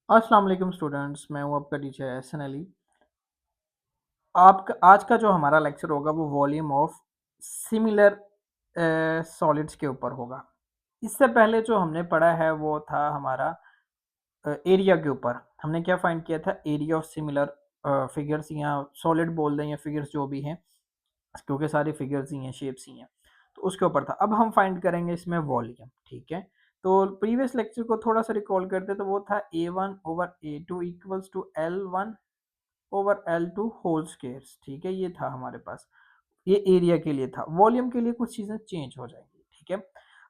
अस्सलाम वालेकुम स्टूडेंट्स, मैं हूँ आपका टीचर एहसन अली। आपका आज का जो हमारा लेक्चर होगा वो वॉल्यूम ऑफ सिमिलर सॉलिड्स के ऊपर होगा। इससे पहले जो हमने पढ़ा है वो था हमारा एरिया के ऊपर। हमने क्या फाइंड किया था? एरिया ऑफ सिमिलर फिगर्स या सॉलिड बोल दें या फिगर्स जो भी हैं, क्योंकि सारी फिगर्स ही हैं, शेप्स ही हैं, तो उसके ऊपर था। अब हम फाइंड करेंगे इसमें वॉल्यूम, ठीक है? तो प्रीवियस लेक्चर को थोड़ा सा रिकॉल करते तो वो था A1/A2 equals to L1/L2 whole squares, ठीक है? ये था हमारे पास, ये एरिया के लिए था। वॉल्यूम के लिए कुछ चीज़ें चेंज हो जाएंगी, ठीक है?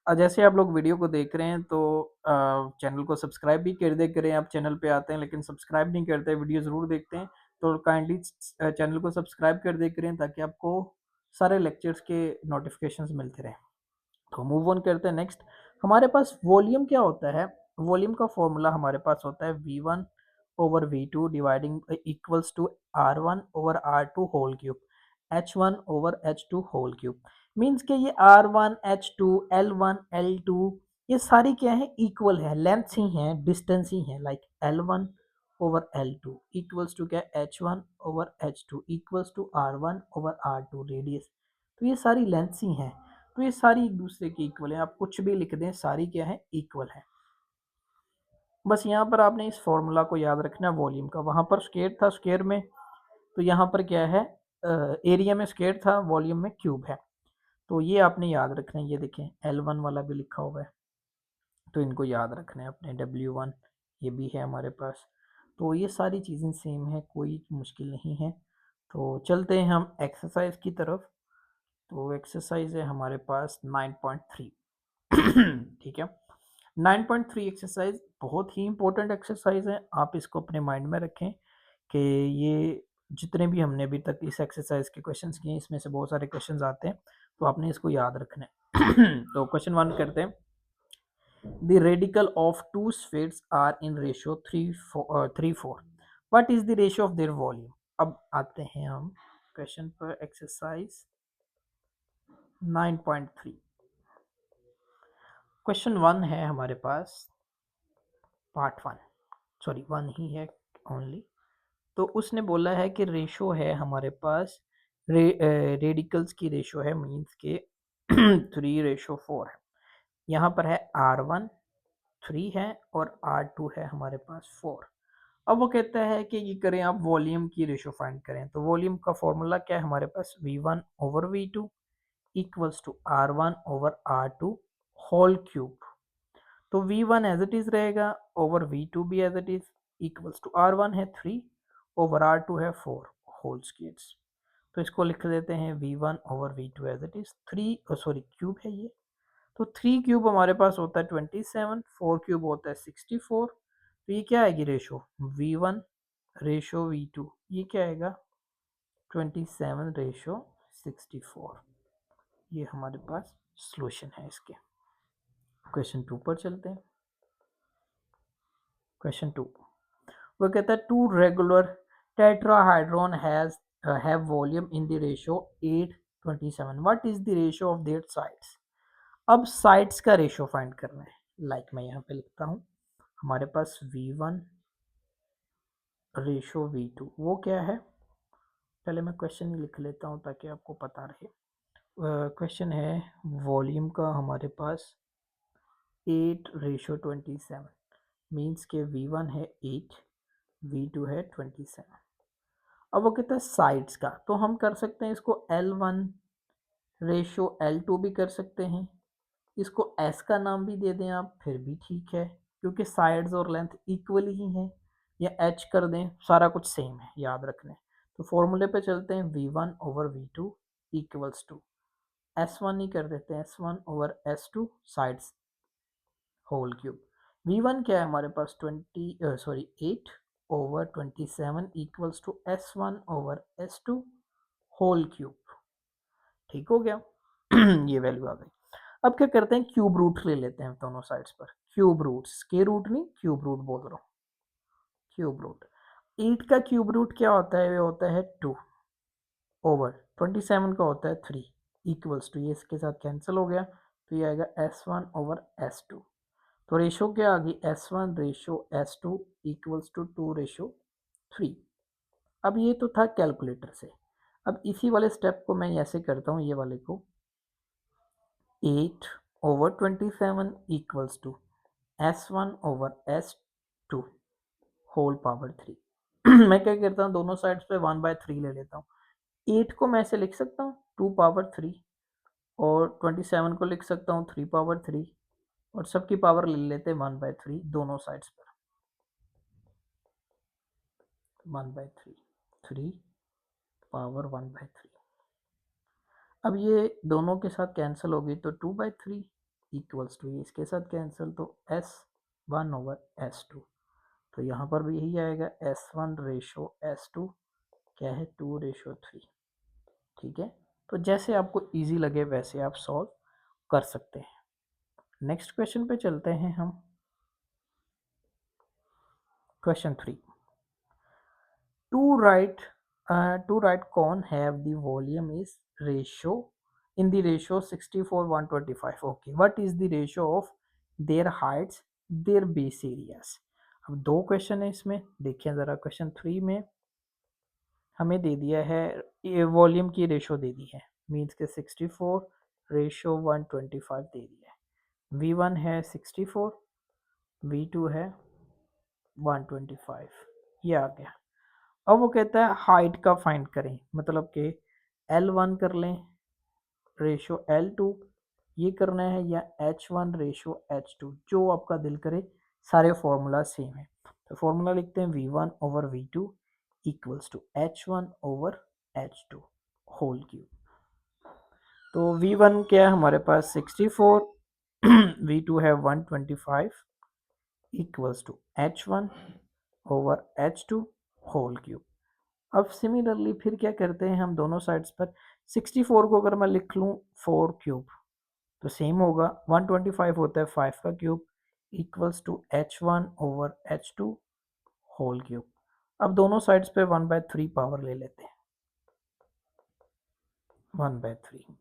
जैसे आप लोग वीडियो को देख रहे हैं तो चैनल को सब्सक्राइब भी कर दे करें। आप चैनल पे आते हैं लेकिन सब्सक्राइब नहीं करते, वीडियो ज़रूर देखते हैं, तो काइंडली चैनल को सब्सक्राइब कर दे करें ताकि आपको सारे लेक्चर्स के नोटिफिकेशंस मिलते रहें। तो मूव ऑन करते हैं नेक्स्ट। हमारे पास वॉल्यूम क्या होता है? वॉल्यूम का फॉर्मूला हमारे पास होता है V1/V2 dividing equals to R1/R2 whole cube, H1/H2 whole cube. Means कि ये R1 H2 L1 L2 ये सारी क्या है? इक्वल है, लेंथ ही है, डिस्टेंस ही है। लाइक L1/L2 इक्वल्स टू क्या? H1/H2 equals to R1/R2 radius. तो ये सारी लेंथ्स ही हैं, तो ये सारी एक दूसरे की इक्वल है। आप कुछ भी लिख दें, सारी क्या है? इक्वल है। बस यहाँ पर आपने इस फॉर्मूला को याद रखना है वॉल्यूम का। वहाँ पर स्क्वायर था, स्क्वायर में, तो यहाँ पर क्या है? एरिया में स्क्वायर था, वॉल्यूम में क्यूब है। तो ये आपने याद रखना है। ये देखें L1 वाला भी लिखा हुआ है, तो इनको याद रखना है अपने। W1 ये भी है हमारे पास। तो ये सारी चीज़ें सेम है, कोई मुश्किल नहीं है। तो चलते हैं हम एक्सरसाइज की तरफ। तो एक्सरसाइज है हमारे पास 9.3। ठीक है, 9.3 एक्सरसाइज बहुत ही इंपॉर्टेंट एक्सरसाइज है। आप इसको अपने माइंड में रखें कि ये जितने भी हमने अभी तक इस एक्सरसाइज के क्वेश्चंस किए, इसमें से बहुत सारे क्वेश्चंस आते हैं, तो आपने इसको याद रखना है। तो क्वेश्चन 1 करते हैं। The radical of two spheres are in ratio 3:4। What is the ratio of their volume? अब आते हैं हम क्वेश्चन पर। एक्सरसाइज 9.3 क्वेश्चन 1 है हमारे पास, पार्ट 1, सॉरी 1 ही है ओनली। तो उसने बोला है कि रेशो है हमारे पास, रेडिकल्स की रेशो है, मीन्स के 3:4 है। यहाँ पर है R1 3 है और R2 है हमारे पास 4। अब वो कहता है कि ये करें आप वॉल्यूम की रेशो फाइंड करें। तो वॉल्यूम का फॉर्मूला क्या है हमारे पास? V1/V2 equals to R1/R2 whole cube. तो V1 एज इट इज रहेगा, ओवर V2 भी as it is, equals to R1 है 3 ओवर R2 है 4 होल स्क्वायर्स। तो इसको लिख देते हैं V1/V2 as it is 3, sorry cube है ये। तो 3 क्यूब हमारे पास होता है 27, 4 क्यूब होता है 64। तो ये क्या आएगी रेशो? V1/V2, ये क्या आएगा? 27:64। ये हमारे पास सॉल्यूशन है इसके। क्वेश्चन 2 पर चलते हैं। क्वेश्चन 2 वो कहता है two regular tetrahedron have volume in the ratio 8:27। What is the ratio of their sides? अब साइड्स का रेशियो फाइंड करना है। लाइक मैं यहाँ पे लिखता हूँ, हमारे पास V1/V2 वो क्या है? पहले मैं क्वेश्चन लिख लेता हूँ ताकि आपको पता रहे। क्वेश्चन है वॉल्यूम का हमारे पास 8:27, मीन्स के V1 है 8, V2 है 27। अब वो कहता है साइड्स का, तो हम कर सकते हैं इसको L1/L2 भी कर सकते हैं। इसको S का नाम भी दे दें आप, फिर भी ठीक है, क्योंकि साइड्स और लेंथ इक्वल ही हैं। या H कर दें, सारा कुछ सेम है, याद रखने। तो फॉर्मूले पे चलते हैं। V1/V2 इक्वल्स टू S1 ही कर देते हैं, S1/S2 sides whole cube. V1 क्या है हमारे पास? 8/27 equals to S1/S2 whole cube. ठीक हो गया? ये वैल्यू आ गई। अब क्या करते हैं? क्यूब रूट ले लेते हैं दोनों साइड्स पर। क्यूब रूट, स्क्वायर रूट नहीं, क्यूब रूट बोल रहा हूँ। क्यूब रूट 8 का क्यूब रूट क्या होता है? ये होता है 2 ओवर 27 का होता है 3 इक्वल्स टू, ये इसके साथ कैंसिल हो गया, तो ये आएगा S1/S2। तो रेशो क्या आ गई, S1 ratio S2 equals to 2:3। अब ये तो था कैलकुलेटर से। अब इसी वाले स्टेप को मैं ऐसे करता हूँ, ये वाले को 8/27 equals to S1/S2 whole power 3। मैं क्या करता हूँ, दोनों साइड्स पे 1/3 ले लेता हूँ। 8 को मैं ऐसे लिख सकता हूँ 2 पावर 3, और 27 को लिख सकता हूँ 3 पावर 3, और सबकी पावर ले लेते हैं 1/3 दोनों साइड्स पर। 1/3, 3 पावर 1/3। अब ये दोनों के साथ कैंसिल हो गई तो 2/3 इक्वल्स टू, ये इसके साथ कैंसिल तो S1/S2। तो यहाँ पर भी यही आएगा S1 रेशो S2 क्या है 2:3। ठीक है, तो जैसे आपको इजी लगे वैसे आप सॉल्व कर सकते हैं। नेक्स्ट क्वेश्चन पे चलते हैं हम। Question 3, two right two right cone have the volume is ratio in the ratio 64:125. Okay, what is the ratio of their heights, their base areas? अब दो क्वेश्चन है इसमें, देखिए ज़रा। क्वेश्चन 3 में हमें दे दिया है, ये वॉल्यूम की रेशो दे दी है, मीन्स के 64:125 दे दिया है। V1 है 64, V2 है 125, ये आ गया। अब वो कहता है हाइट का फाइंड करें, मतलब कि L1 कर लें रेशो L2, ये करना है, या H1 रेशो H2, जो आपका दिल करे। सारे फॉर्मूला सेम है, तो फॉर्मूला लिखते हैं V1/V2 equals to H1/H2 whole cube. तो V1 क्या है हमारे पास 64, V2 है 125 equals to H1/H2 whole cube. अब सिमिलरली फिर क्या करते हैं हम, दोनों साइड्स पर 64 को अगर मैं लिख लूँ 4 क्यूब तो सेम होगा। 125 होता है 5 का cube equals to H1/H2 whole cube. अब दोनों साइड्स पे 1/3 पावर ले लेते हैं, 1/3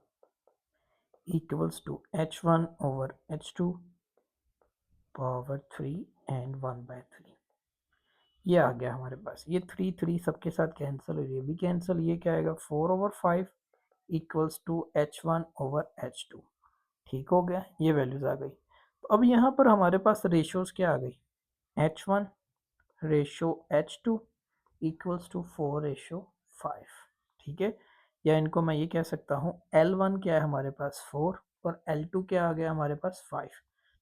equals to H1/H2 power 3 and 1/3। ये आ गया हमारे पास। ये 3 सबके साथ कैंसिल, ये भी कैंसिल, ये क्या आएगा 4/5 इक्वल्स टू H1/H2। ठीक हो गया, ये वैल्यूज आ गई। तो अब यहाँ पर हमारे पास रेशोज क्या आ गई, H1 ratio H2 equals to 4:5। ठीक है, या इनको मैं ये कह सकता हूँ L1 क्या है हमारे पास 4, और L2 क्या आ गया हमारे पास 5।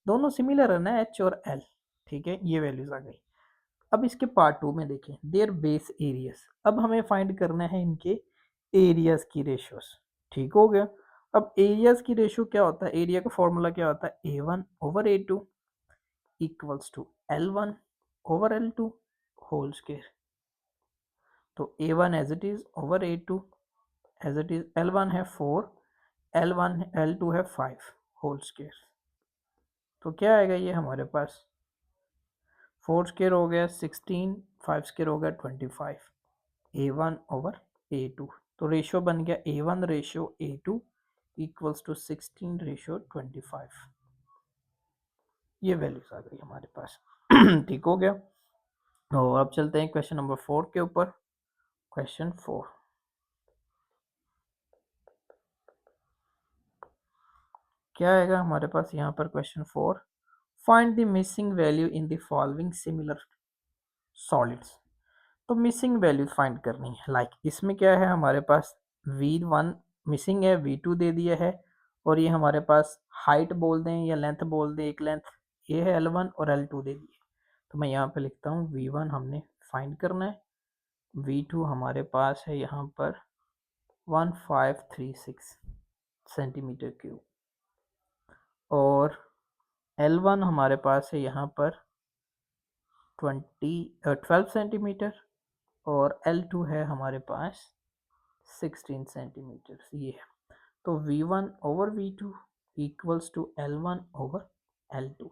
दोनों सिमिलर है ना H और L। ठीक है, ये वैल्यूज आ गई। अब इसके पार्ट 2 में देखें, देयर बेस एरियाज। अब हमें फाइंड करना है इनके एरियाज की रेशियोज। ठीक हो गया। अब एरियाज की रेशियो क्या होता है, एरिया का फॉर्मूला क्या होता है, A1/A2 equals to L1/L2 whole square. तो A1 as it is over A2 as it is, L1 है 4, L2 है 5 होल स्क्वायर। तो क्या आएगा ये हमारे पास, 4 स्क्वायर हो गया 16, 5 स्क्वायर हो गया 25, A1/A2। तो रेशियो बन गया A1 ratio A2 equals to 16:25। ये वैल्यूज आ गई हमारे पास। ठीक हो गया। तो अब चलते हैं क्वेश्चन नंबर 4 के ऊपर। क्वेश्चन 4 क्या आएगा हमारे पास यहाँ पर, question 4, find the missing value in the following similar solids. तो मिसिंग वैल्यू फाइंड करनी है, लाइक इसमें क्या है हमारे पास V1 मिसिंग है, V2 दे दिया है, और ये हमारे पास हाइट बोल दें या लेंथ बोल दें, एक लेंथ ये है L1 और L2 दे दिए। तो मैं यहाँ पे लिखता हूँ V1 हमने फाइंड करना है, V2 हमारे पास है यहाँ पर 1536 सेंटीमीटर क्यूब, और L1 हमारे पास है यहाँ पर 12 सेंटीमीटर, और L2 है हमारे पास 16 सेंटीमीटर, ये है। तो V1/V2 equals to L1/L2।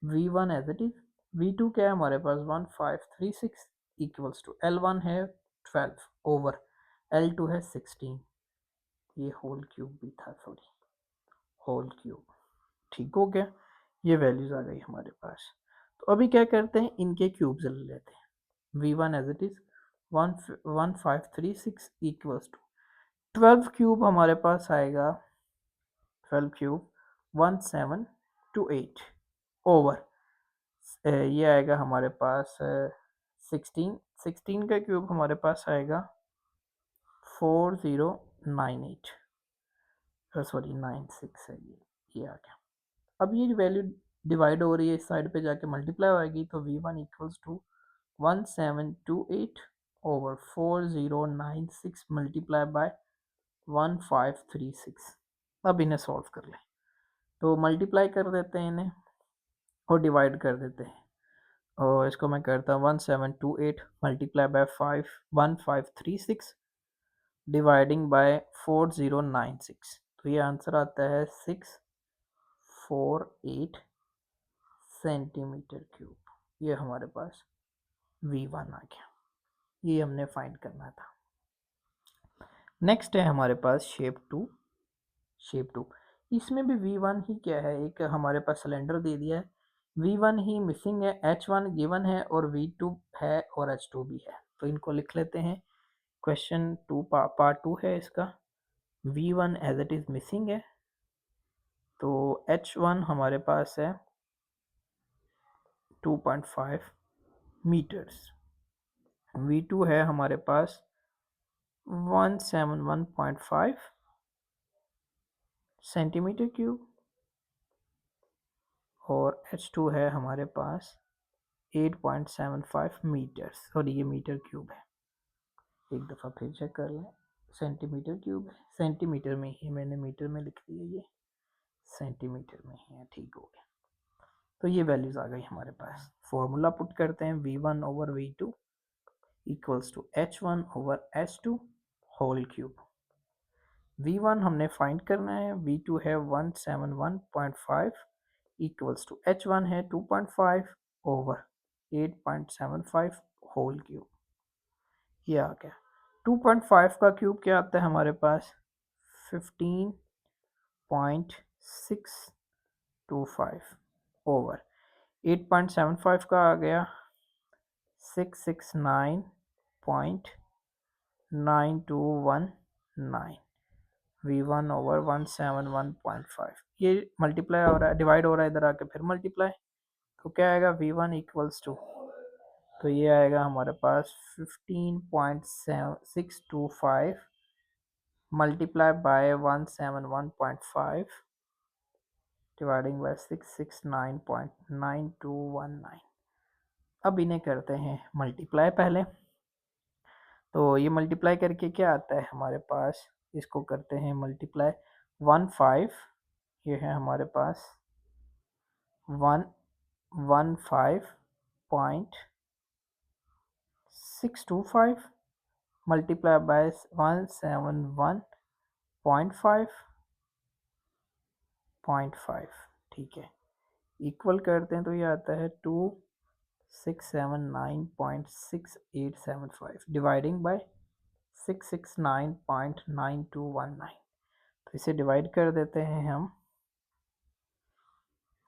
V1 as it is, V2 क्या है हमारे पास 1536 इक्वल्स टू L1 है 12 ओवर L2 है 16, ये होल क्यूब भी था, सॉरी होल क्यूब। ठीक हो गया, ये वैल्यूज़ आ गई हमारे पास। तो अभी क्या करते हैं, इनके क्यूब्स ले लेते हैं। V1 as it is 1536 equals to 12 cube हमारे पास आएगा, 12 क्यूब 1728 ओवर ये आएगा हमारे पास 16, 16 का क्यूब हमारे पास आएगा 4098, सॉरी 96 है ये आ गया। अब ये वैल्यू डिवाइड हो रही है, इस साइड पे जाके मल्टीप्लाई होएगी, तो V1 equals to 1728 over 4096 multiply by 1536। अब इन्हें सॉल्व कर लें, तो मल्टीप्लाई कर देते हैं इन्हें और डिवाइड कर देते हैं। और इसको मैं करता हूँ 1728 मल्टीप्लाई बाय 1536 डिवाइडिंग बाय 4096, तो ये आंसर आता है 648 सेंटीमीटर क्यूब। ये हमारे पास V1 आ गया, ये हमने फाइंड करना था। नेक्स्ट है हमारे पास शेप टू। शेप टू, इसमें भी V1 ही क्या है, एक हमारे पास सिलेंडर दे दिया है, V1 ही मिसिंग है, H1 गिवन है और V2 है और H2 भी है। तो इनको लिख लेते हैं। क्वेश्चन टू पार्ट टू है इसका, V1 as it is missing है, तो H1 हमारे पास है 2.5 मीटर्स, V2 है हमारे पास 171.5 सेंटीमीटर क्यूब और H2 है हमारे पास 8.75 मीटर्स, सॉरी ये मीटर क्यूब है, एक दफ़ा फिर चेक कर लें, सेंटीमीटर क्यूब है, सेंटीमीटर में ही मैंने मीटर में लिख दिया, ये सेंटीमीटर में ही है, ठीक हो गया। तो ये वैल्यूज़ आ गई हमारे पास। फॉर्मूला पुट करते हैं, V1 over V2 equals to H1 over H2 whole cube. V1 हमने फाइंड करना है, V2 है 171.5 इक्वल्स टू H1 है 2.5 ओवर 8.75 होल क्यूब। ये आ गया। 2.5 का क्यूब क्या आता है हमारे पास, 15.625 ओवर 8.75 का आ गया 669.9219 V1 ओवर 171.5। ये मल्टीप्लाई हो रहा है, डिवाइड हो रहा है इधर आके फिर मल्टीप्लाई, तो क्या आएगा V1 इक्वल्स टू, तो ये आएगा हमारे पास 15.625 मल्टीप्लाई बाय 171.5 डिवाइडिंग बाय 669.9219। अब इन्हें करते हैं मल्टीप्लाई पहले, तो ये मल्टीप्लाई करके क्या आता है हमारे पास, इसको करते हैं मल्टीप्लाई 15, ये है हमारे पास 115.625 मल्टीप्लाई बाय 171.5, ठीक है, इक्वल करते हैं तो ये आता है 2679.6875 डिवाइडिंग बाय 669.9219। तो इसे डिवाइड कर देते हैं हम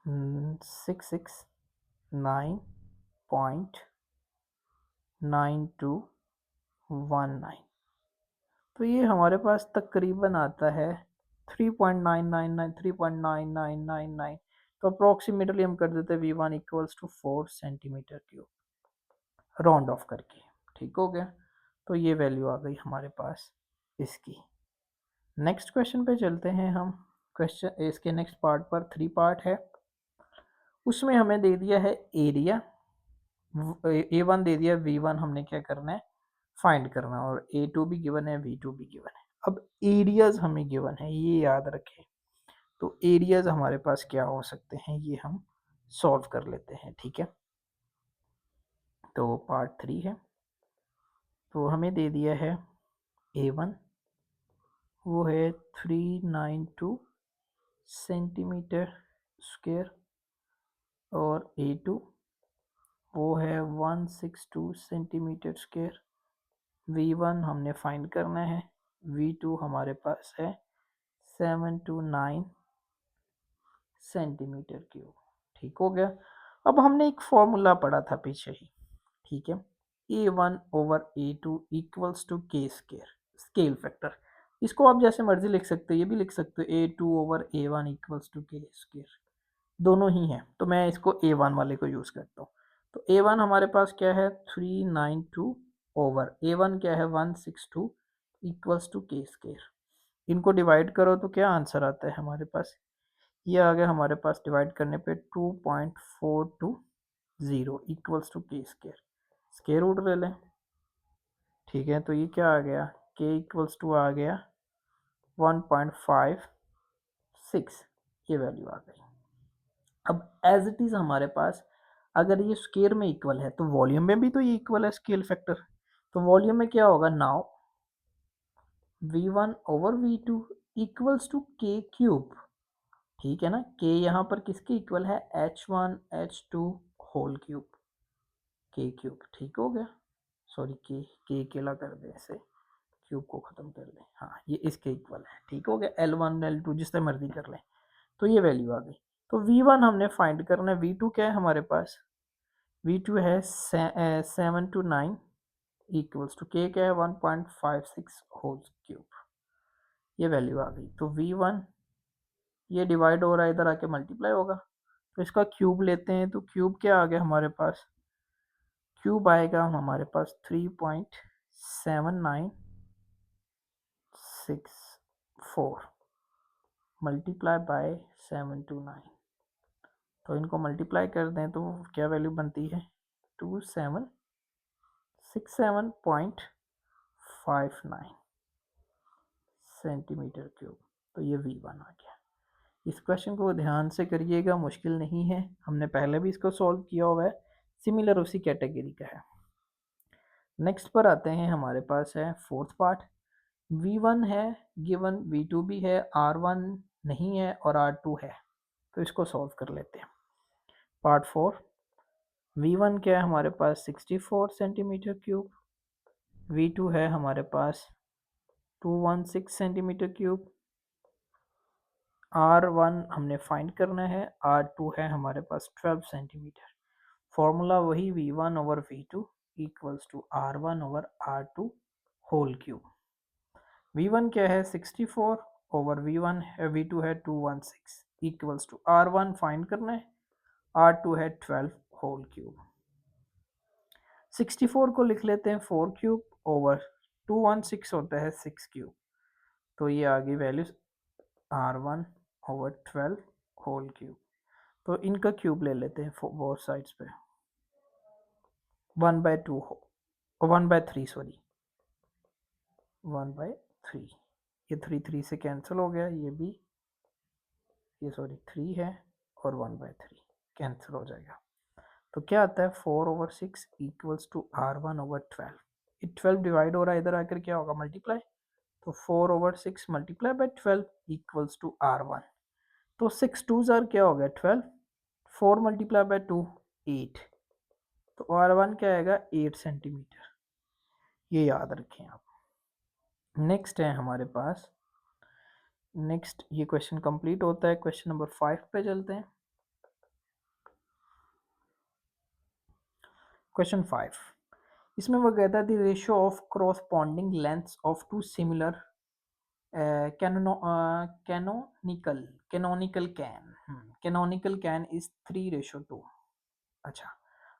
669.9219, तो ये हमारे पास तकरीबन आता है 3.999 3.9999, तो अप्रोक्सीमेटली हम कर देते हैं V1 equals to 4 centimetre cube, round off करके, ठीक हो गया। तो ये वैल्यू आ गई हमारे पास इसकी। नेक्स्ट क्वेश्चन पे चलते हैं हम। क्वेश्चन इसके नेक्स्ट पार्ट पर 3 पार्ट है, उसमें हमें दे दिया है एरिया, A1 दे दिया, V1 हमने क्या करना है फाइंड करना, और A2 भी गिवन है, V2 भी गिवन है। अब एरियाज हमें गिवन है, ये याद रखें, तो एरियाज हमारे पास क्या हो सकते हैं ये हम सॉल्व कर लेते हैं, ठीक है। तो पार्ट 3 है, तो हमें दे दिया है A1 वो है 392 सेंटीमीटर स्क्वायर और A2 वो है 162 सेंटीमीटर स्क्वायर। V1 हमने फाइंड करना है, V2 हमारे पास है 729 सेंटीमीटर क्यूब। ठीक हो गया। अब हमने एक फॉर्मूला पढ़ा था पीछे ही, ठीक है, A1/A2 इक्वल्स टू के स्केयर, स्केल फैक्टर। इसको आप जैसे मर्जी लिख सकते हो, ये भी लिख सकते हो A2/A1 इक्वल्स टू के स्केयर, दोनों ही हैं, तो मैं इसको A1 वाले को यूज़ करता हूँ। तो A1 हमारे पास क्या है 392 ओवर A1 क्या है 162 इक्वल्स टू के स्केयर। इनको डिवाइड करो तो क्या आंसर आता है हमारे पास, ये आ गया हमारे पास डिवाइड करने पे 2.420 इक्वल्स टू के स्केयर, स्केयर रूट ले लें, ठीक है। तो ये क्या आ गया के इक्वल्स टू आ गया 1.56, ये वैल्यू आ गई। अब एज इट इज़ हमारे पास अगर ये स्केयर में इक्वल है तो वॉल्यूम में भी तो ये इक्वल है स्केल फैक्टर, तो वॉल्यूम में क्या होगा नाउ V1/V2 इक्वल्स टू के क्यूब, ठीक है ना। के यहाँ पर किसके इक्वल है H1 H2 होल क्यूब, के क्यूब, ठीक हो गया। सॉरी के अकेला कर दे, ऐसे क्यूब को ख़त्म कर दें, हाँ ये इसके इक्वल है, ठीक हो गया। L1 L2 जिस तरह मर्जी कर लें, तो ये वैल्यू आ गई। तो V1 हमने फाइंड करना है, V2 क्या है हमारे पास, V2 है 7 to 9 इक्वल्स टू के क्या है 1.56 होल क्यूब, ये वैल्यू आ गई। तो V1 ये डिवाइड हो रहा है, इधर आके मल्टीप्लाई होगा, तो इसका क्यूब लेते हैं, तो क्यूब क्या आ गया हमारे पास, क्यूब आएगा हमारे पास 3.7964 मल्टीप्लाई बाय 729, तो इनको मल्टीप्लाई कर दें तो क्या वैल्यू बनती है 2767.59 सेंटीमीटर क्यूब, तो ये V1 आ गया। इस क्वेश्चन को ध्यान से करिएगा, मुश्किल नहीं है, हमने पहले भी इसको सॉल्व किया हुआ है, सिमिलर उसी कैटेगरी का है। नेक्स्ट पर आते हैं, हमारे पास है फोर्थ पार्ट, V1 है गिवन, V2 भी है, R1 नहीं है और R2 है, तो इसको सॉल्व कर लेते हैं। पार्ट 4, V1 क्या है हमारे पास 64 सेंटीमीटर क्यूब, V2 है हमारे पास 216 सेंटीमीटर क्यूब, R1 हमने फाइंड करना है, R2 है हमारे पास 12 सेंटीमीटर। फॉर्मूला वही V1/V2 equals to R1/R2 whole cube. V1 क्या है 64 ओवर V1 है, V2 है 216 इक्वल्स टू R1 फाइंड करना है, R2 है 12 होल क्यूब। 64 को लिख लेते हैं 4 क्यूब ओवर 216 होता है 6 क्यूब, तो ये आ गई वैल्यू R1/12 होल क्यूब। तो इनका क्यूब ले लेते हैं बोथ साइड्स पे, 1/2 हो 1/3 सॉरी 1/3, ये 3 से कैंसिल हो गया, ये भी ये सॉरी 3 है और 1/3 कैंसिल हो जाएगा, तो क्या आता है 4/6 इक्वल्स टू R1/12। ये 12 डिवाइड हो रहा है, इधर आकर क्या होगा मल्टीप्लाई, तो 4/6 multiply by 12 equals to R1, तो 6 2 जार क्या हो गया 12, 4 मल्टीप्लाई बाय 2 8, तो R1 क्या आएगा 8 सेंटीमीटर, ये याद रखें आप। नेक्स्ट है हमारे पास, नेक्स्ट ये क्वेश्चन कंप्लीट होता है, क्वेश्चन नंबर 5 पे चलते हैं। क्वेश्चन 5, इसमें वो कहता है the ratio of corresponding lengths of two similar canonical can is 3:2। अच्छा,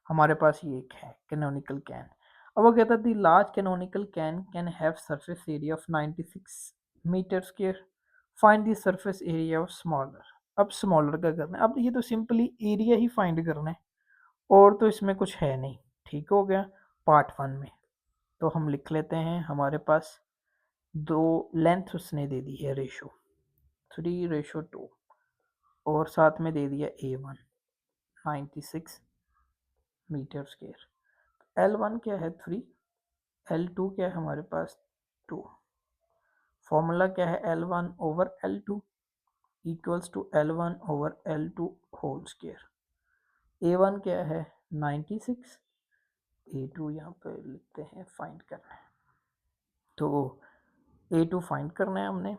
हमारे पास ये एक है कैनोनिकल कैन। अब वो कहता है the large canonical can have surface area of 96 metre square, find the surface area of smaller. अब स्मॉलर का करना है, अब ये तो सिंपली एरिया ही फाइंड करना है, और तो इसमें कुछ है नहीं, ठीक हो गया। पार्ट 1 में तो हम लिख लेते हैं, हमारे पास दो लेंथ उसने दे दी है रेशो 3:2 और साथ में दे दिया A1 96 मीटर स्क्वायर, L1 क्या है 3, L2 क्या है हमारे पास 2, फॉर्मूला क्या है L1/L2 equals to L1/L2 whole square. A1 क्या है 96, A2 यहाँ पे लिखते हैं फाइंड करना है, तो A2 फाइंड करना है हमने,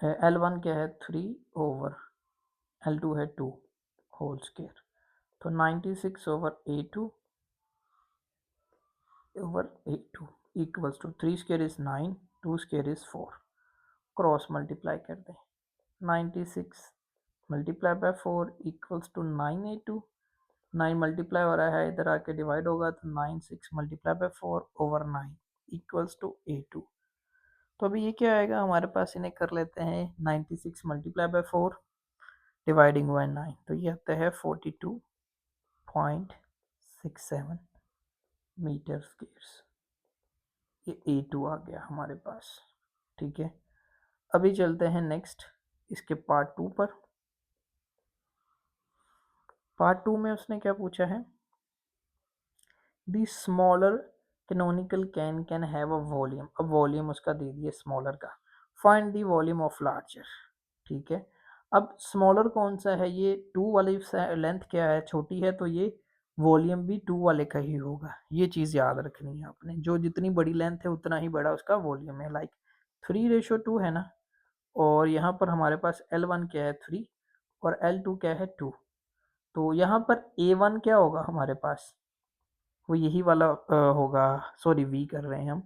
L1 क्या है 3 ओवर L2 है 2, होल स्क्वायर। तो 96 over A2 over A2 equals to 3 square is 9, 2 square is 4. Cross multiply कर दें, 96 multiply by 4 equals to 9A2। 9 multiply हो रहा है, इधर आके डिवाइड होगा तो 96 multiply by 4 over 9 equals to A2। तो अभी ये क्या आएगा हमारे पास, इन्हें कर लेते हैं 96 मल्टीप्लाई बाय 4 डिवाइडिंग बाय 9, तो ये आता है 42.67 मीटर स्क्वायर्स। ये A2 आ गया हमारे पास, ठीक है। अभी चलते हैं नेक्स्ट इसके पार्ट 2 पर। पार्ट 2 में उसने क्या पूछा है, the smaller canonical can have a volume. अब वॉल्यूम उसका दे दिया स्मॉलर का, find the volume of larger, ठीक है। अब स्मॉलर कौन सा है, ये 2 वाली लेंथ क्या है, छोटी है, तो ये वॉल्यूम भी 2 वाले का ही होगा। ये चीज़ याद रखनी है आपने, जो जितनी बड़ी लेंथ है उतना ही बड़ा उसका वॉल्यूम है। लाइक 3:2 है ना, और यहाँ पर हमारे पास L1 क्या है 3 और L2 क्या है 2। तो यहाँ पर A1 क्या होगा हमारे पास, वो यही वाला होगा, सॉरी V कर रहे हैं हम।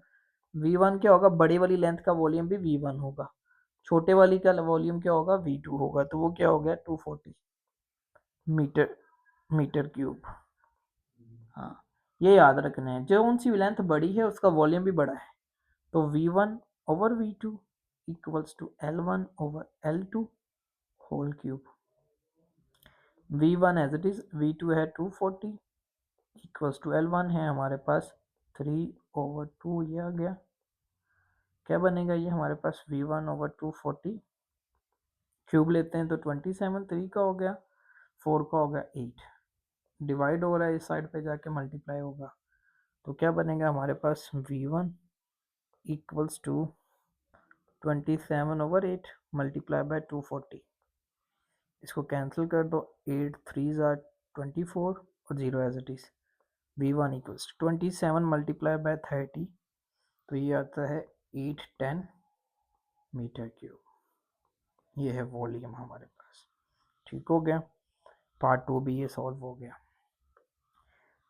V1 क्या होगा, बड़ी वाली लेंथ का वॉल्यूम भी V1 होगा, छोटे वाली का वॉल्यूम क्या होगा V2 होगा। तो वो क्या हो गया 240 मीटर मीटर क्यूब। हाँ, ये याद रखना है, जो उनसी लेंथ बड़ी है उसका वॉल्यूम भी बड़ा है। तो V1 over V2 equals to L1 over L2 whole cube. V1 as it is, V2 है 240 इक्वल्स टू L1 है हमारे पास 3/2, ये आ गया। क्या बनेगा ये हमारे पास, V1 ओवर 240 क्यूब लेते हैं तो 27, 3 का हो गया, 4 का हो गया 8, डिवाइड हो रहा है इस साइड पे जाके मल्टीप्लाई होगा। तो क्या बनेगा हमारे पास, V1 equals to 27 over 8 multiply by 240। इसको कैंसिल कर दो, 8 3 आर 24 और 0 as it is. V1 equals 27 multiply by 30, तो ये आता है 810 मीटर क्यूब। ये है वॉल्यूम हमारे पास, ठीक हो गया। पार्ट 2 भी ये सॉल्व हो गया।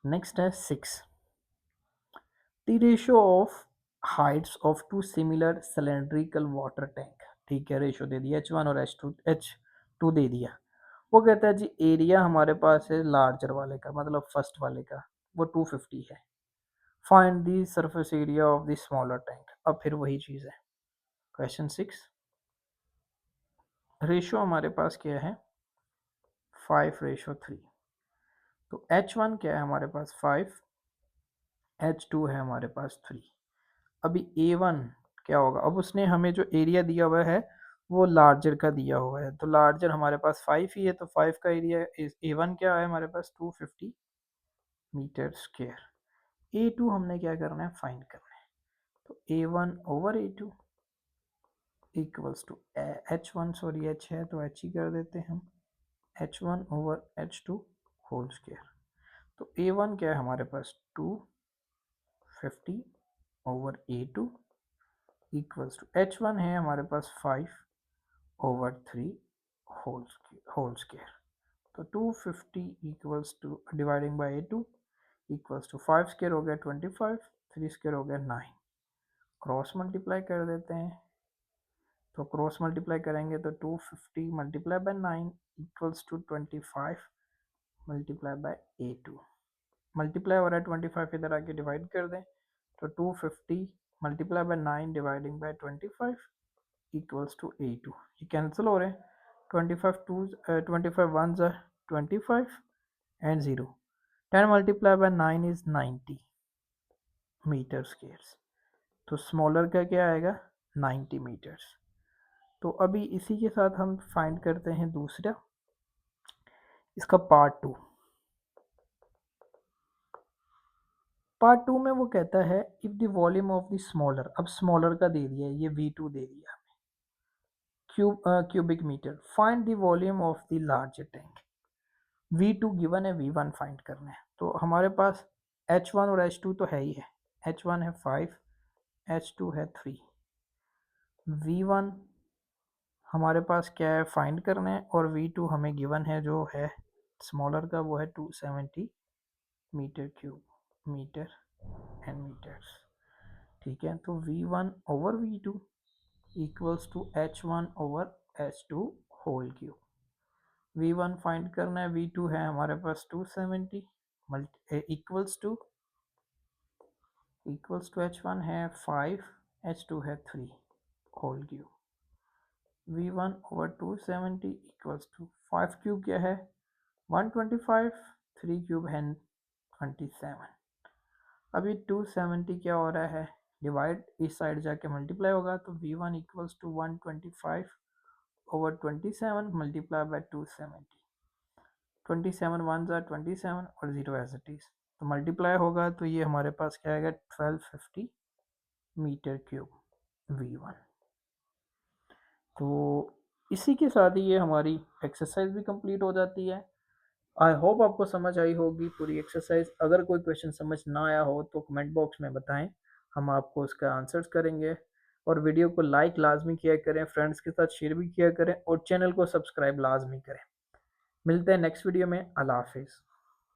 नेक्स्ट है 6, the ratio of heights of two similar cylindrical water tank. ठीक है, रेशियो दे दिया H1 और H2 दे दिया। वो कहता है जी एरिया हमारे पास है लार्जर वाले का, मतलब फर्स्ट वाले का, वो 250 है। Find the surface area of the smaller tank. अब फिर वही चीज़ है, क्वेश्चन 6, रेशियो हमारे पास क्या है 5:3। तो H1 क्या है हमारे पास 5, H2 है हमारे पास 3। अभी A1 क्या होगा, अब उसने हमें जो एरिया दिया हुआ है वो लार्जर का दिया हुआ है, तो लार्जर हमारे पास 5 ही है, तो 5 का एरिया A1 क्या है हमारे पास 250 मीटर स्क्वायर। A2 हमने क्या करना है, फाइंड करना है। तो A1 over A2 equals to H1, sorry H है तो H ही कर देते हैं हम, H1 over H2 whole square. तो A1 क्या है हमारे पास 250 over A2 equals to H1 है हमारे पास 5 ओवर 3 होल स्क्वायर। तो 250 equals to dividing by A2 equals to 5 square हो गया 25, 3 स्क्वायर हो गया 9। क्रॉस मल्टीप्लाई कर देते हैं, तो क्रॉस मल्टीप्लाई करेंगे तो 250 multiply by 9 equals to 25 multiply by A2। Multiply हो रहा है 25, इधर आके डिवाइड कर दें, तो 250 multiply by 9 dividing by 25 equals to A2। ये कैंसिल हो रहे हैं, 25 ones are 25 and 0, 10 multiplied by 9 is 90 metre squares. तो स्मॉलर का क्या आएगा 90 मीटर्स। तो अभी इसी के साथ हम फाइंड करते हैं दूसरा, इसका पार्ट 2। पार्ट 2 में वो कहता है if the volume of the smaller, अब स्मॉलर का दे दिया, ये V2 दे दिया cubic metre, find the volume of the larger tank. V2 given है, V1 फाइंड करना है। तो हमारे पास H1 और H2 तो है ही है, H1 है 5, H2 है 3। V1 हमारे पास क्या है फाइंड करना है, और V2 हमें गिवन है जो है स्मॉलर का वो है 270 metre cube, metre and metres. ठीक है, तो V1 over V2 equals to H1 over H2 whole cube. V1 find करना है, V2 है हमारे पास 270 इक्वल्स टू H1 है 5, H2 है 3 whole cube. V1 over 270 equals to 5 cube क्या है 125, 3 क्यूब है 27। अभी 270 क्या हो रहा है, डिवाइड इस साइड जाके मल्टीप्लाई होगा, तो V1 equals to 125 over 27 multiply by 270। 27 one ज़ा 27 और 0 एज इट इज़, तो मल्टीप्लाई होगा तो ये हमारे पास क्या आएगा 1250 मीटर क्यूब V1। तो इसी के साथ ही ये हमारी एक्सरसाइज भी कंप्लीट हो जाती है। आई होप आपको समझ आई होगी पूरी एक्सरसाइज। अगर कोई क्वेश्चन समझ ना आया हो तो कमेंट बॉक्स में बताएं, हम आपको उसका आंसर्स करेंगे। और वीडियो को लाइक लाजमी किया करें, फ्रेंड्स के साथ शेयर भी किया करें और चैनल को सब्सक्राइब लाजमी करें। मिलते हैं नेक्स्ट वीडियो में। अल्लाह हाफिज़।